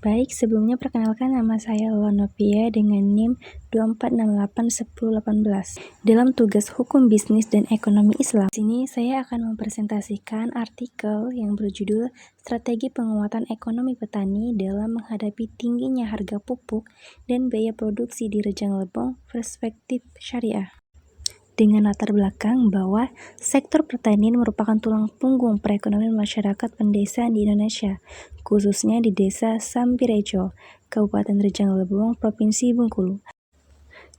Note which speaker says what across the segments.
Speaker 1: Baik, sebelumnya perkenalkan nama saya Lonovia dengan NIM 24681018. Dalam tugas Hukum Bisnis dan Ekonomi Islam, di sini saya akan mempresentasikan artikel yang berjudul Strategi Penguatan Ekonomi Petani dalam Menghadapi Tingginya Harga Pupuk dan Biaya Produksi di Rejang Lebong Perspektif Syariah. Dengan latar belakang bahwa sektor pertanian merupakan tulang punggung perekonomian masyarakat pedesaan di Indonesia, khususnya di Desa Sampirejo, Kabupaten Rejang Lebong, Provinsi Bengkulu.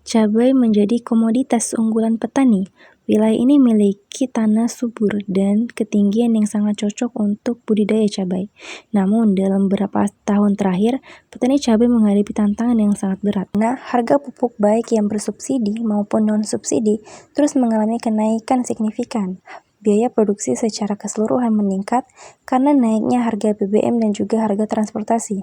Speaker 1: Cabai menjadi komoditas unggulan petani. Wilayah ini memiliki tanah subur dan ketinggian yang sangat cocok untuk budidaya cabai. Namun, dalam beberapa tahun terakhir, petani cabai menghadapi tantangan yang sangat berat. Nah, harga pupuk baik yang bersubsidi maupun non-subsidi terus mengalami kenaikan signifikan. Biaya produksi secara keseluruhan meningkat karena naiknya harga BBM dan juga harga transportasi.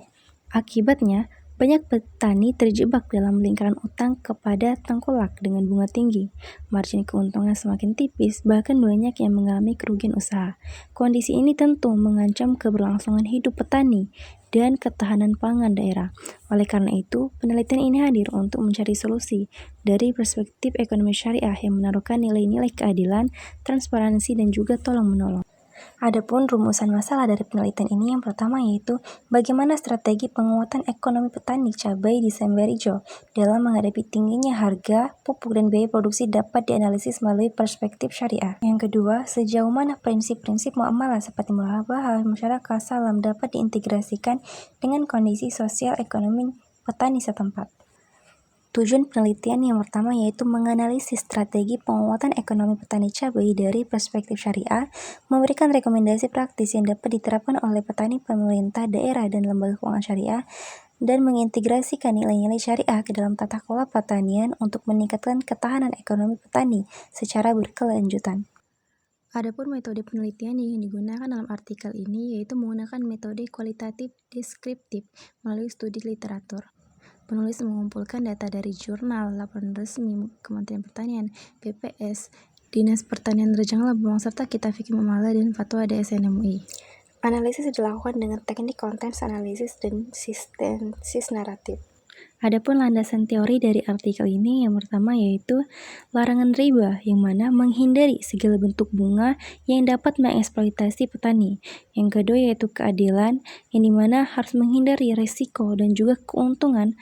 Speaker 1: Akibatnya, banyak petani terjebak dalam lingkaran utang kepada tengkulak dengan bunga tinggi, margin keuntungan semakin tipis, bahkan banyak yang mengalami kerugian usaha. Kondisi ini tentu mengancam keberlangsungan hidup petani dan ketahanan pangan daerah. Oleh karena itu, penelitian ini hadir untuk mencari solusi dari perspektif ekonomi syariah yang menaruhkan nilai-nilai keadilan, transparansi, dan juga tolong-menolong. Adapun rumusan masalah dari penelitian ini yang pertama yaitu bagaimana strategi penguatan ekonomi petani cabai di Sampirejo dalam menghadapi tingginya harga pupuk dan biaya produksi dapat dianalisis melalui perspektif syariah. Yang kedua, sejauh mana prinsip-prinsip muamalah seperti muhabahah, masyarakat, salam dapat diintegrasikan dengan kondisi sosial ekonomi petani setempat. Tujuan penelitian yang pertama yaitu menganalisis strategi penguatan ekonomi petani cabai dari perspektif syariah, memberikan rekomendasi praktis yang dapat diterapkan oleh petani, pemerintah daerah, dan lembaga keuangan syariah, dan mengintegrasikan nilai-nilai syariah ke dalam tata kelola pertanian untuk meningkatkan ketahanan ekonomi petani secara berkelanjutan. Adapun metode penelitian yang digunakan dalam artikel ini yaitu menggunakan metode kualitatif deskriptif melalui studi literatur. Penulis mengumpulkan data dari jurnal, laporan resmi Kementerian Pertanian, BPS, Dinas Pertanian Rejang Lebong, serta kitab fikih muamalah dan fatwa DSN MUI. Analisis dilakukan dengan teknik konteks analisis dan sintesis naratif. Adapun landasan teori dari artikel ini yang pertama yaitu larangan riba, yang mana menghindari segala bentuk bunga yang dapat mengeksploitasi petani. Yang kedua yaitu keadilan, yang dimana harus menghindari risiko dan juga keuntungan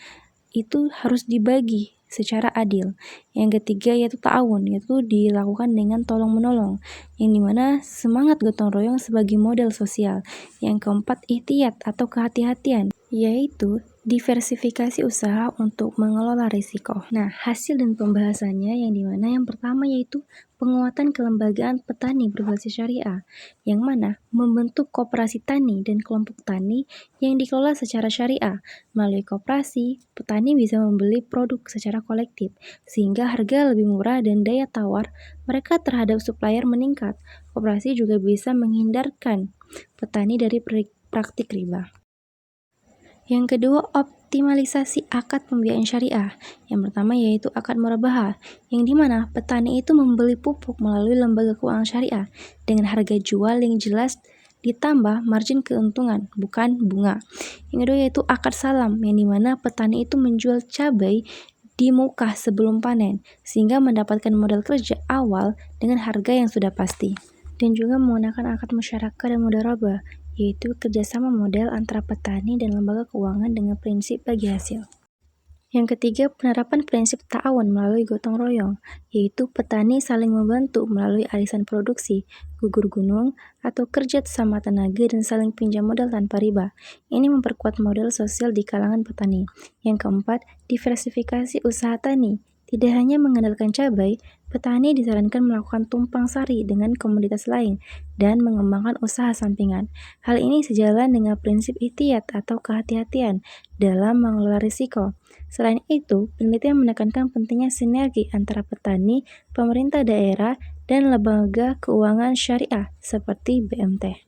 Speaker 1: itu harus dibagi secara adil. Yang ketiga yaitu ta'awun, yaitu dilakukan dengan tolong-menolong, yang dimana semangat gotong royong sebagai model sosial. Yang keempat ihtiyat atau kehati-hatian, yaitu diversifikasi usaha untuk mengelola risiko. Nah, hasil dan pembahasannya yang dimana yang pertama yaitu penguatan kelembagaan petani berbasis syariah, yang mana membentuk koperasi tani dan kelompok tani yang dikelola secara syariah. Melalui koperasi, petani bisa membeli produk secara kolektif, sehingga harga lebih murah dan daya tawar mereka terhadap supplier meningkat. Koperasi juga bisa menghindarkan petani dari praktik riba. Yang kedua, optimalisasi akad pembiayaan syariah. Yang pertama yaitu akad murabahah, yang dimana petani itu membeli pupuk melalui lembaga keuangan syariah dengan harga jual yang jelas ditambah margin keuntungan, bukan bunga. Yang kedua yaitu akad salam, yang dimana petani itu menjual cabai di muka sebelum panen, sehingga mendapatkan modal kerja awal dengan harga yang sudah pasti. Dan juga menggunakan akad musyarakah dan mudharabah, yaitu kerjasama modal antara petani dan lembaga keuangan dengan prinsip bagi hasil. Yang ketiga, penerapan prinsip ta'awun melalui gotong royong, yaitu petani saling membantu melalui arisan produksi, gugur gunung, atau kerja sama tenaga dan saling pinjam modal tanpa riba. Ini memperkuat modal sosial di kalangan petani. Yang keempat, diversifikasi usaha tani. Tidak hanya mengandalkan cabai, petani disarankan melakukan tumpang sari dengan komoditas lain dan mengembangkan usaha sampingan. Hal ini sejalan dengan prinsip ihtiyat atau kehati-hatian dalam mengelola risiko. Selain itu, penelitian menekankan pentingnya sinergi antara petani, pemerintah daerah, dan lembaga keuangan syariah seperti BMT.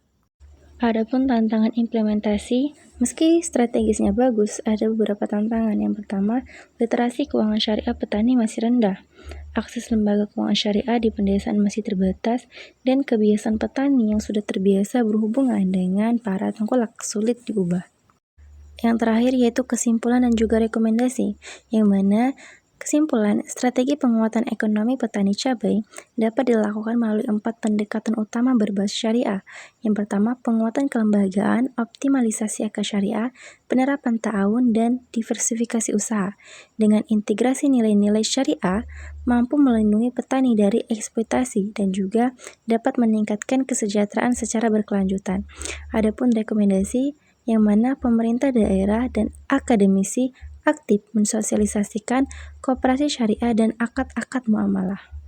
Speaker 1: Adapun tantangan implementasi, meski strategisnya bagus, ada beberapa tantangan. Yang pertama, literasi keuangan syariah petani masih rendah. Akses lembaga keuangan syariah di pedesaan masih terbatas, dan kebiasaan petani yang sudah terbiasa berhubungan dengan para tengkulak sulit diubah. Yang terakhir yaitu kesimpulan dan juga rekomendasi, yang mana kesimpulan, strategi penguatan ekonomi petani cabai dapat dilakukan melalui 4 pendekatan utama berbasis syariah. Yang pertama, penguatan kelembagaan, optimalisasi akar syariah, penerapan ta'awun, dan diversifikasi usaha. Dengan integrasi nilai-nilai syariah, mampu melindungi petani dari eksploitasi dan juga dapat meningkatkan kesejahteraan secara berkelanjutan. Adapun rekomendasi, yang mana pemerintah daerah dan akademisi aktif mensosialisasikan koperasi syariah dan akad-akad muamalah.